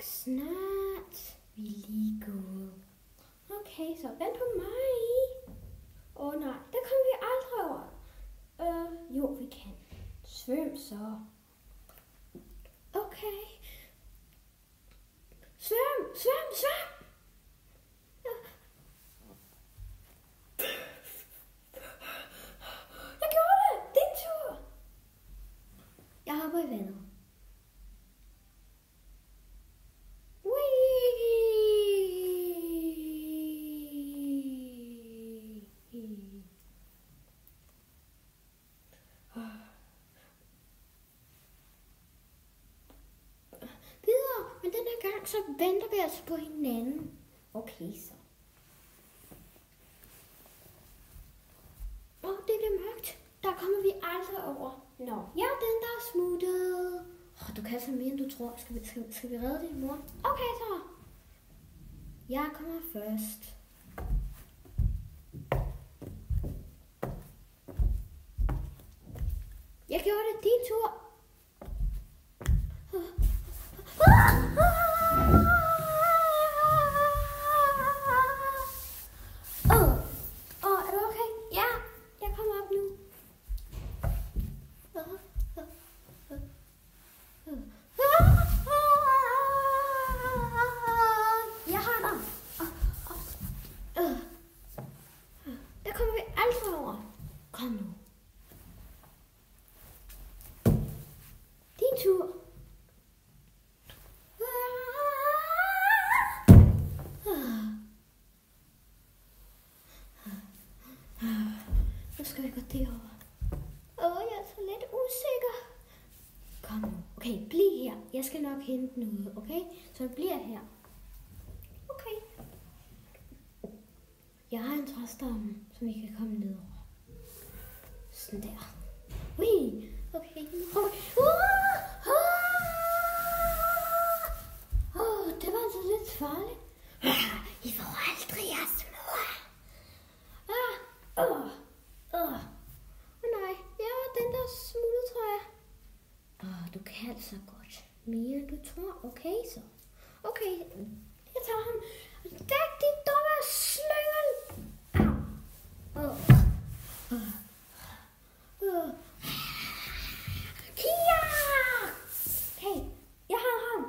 snart. Vi er lige gået. Okay, så vent på mig. Nej, der kommer vi aldrig over. Jo, vi kan. Svøm så. Okay. Svøm. Jeg gjorde det. Din tur. Jeg hopper i vandet. Men den her gang, så venter vi altså på hinanden. Okay, så. Det bliver mørkt. Der kommer vi aldrig over. Nå, jeg er den, der er smuttet. Du kan så mere, end du tror. Skal vi redde din mor? Okay, så. Jeg kommer først. Jeg gjorde det. Din tur. Er du okay? Ja, jeg kommer op nu. Jeg har dig. Der kommer vi aldrig over. Kom nu. Din tur. Nu skal vi gå derover. Jeg er så lidt usikker. Kom nu. Okay, bliv her. Jeg skal nok hente noget, okay? Så jeg bliver her. Okay. Jeg har en træstamme, som vi kan komme ned over. Sådan der. Ui. Okay. Det var altså lidt farligt. I får aldrig jeres mor. Nej, jeg er den, der er smuttet, tror jeg. Du kan så godt. Mere end du tror. Okay, så. Okay, jeg tager ham. Dæk din dumme slyngel. Kia! Okay, jeg har ham.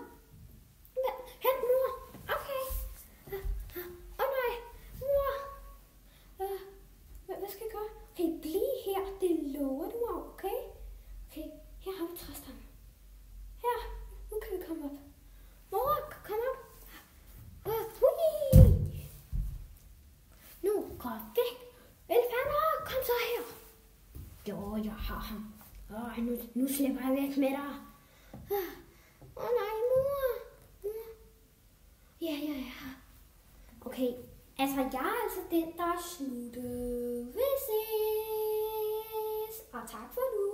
Hent mor. Okay. Nej, mor. Hvad skal jeg gøre? Okay, bliv her. Det lover du af, okay? Okay, her har vi træstammen. Her, nu kan vi komme op. Mor, kom op. Nu, gå væk. Elefanter, kom så her. Jo, jeg har ham. Nu slipper jeg væk med dig. Nej, mor. Ja. Okay, altså jeg er altså den, der er smuttet. Vi ses. Og tak for nu.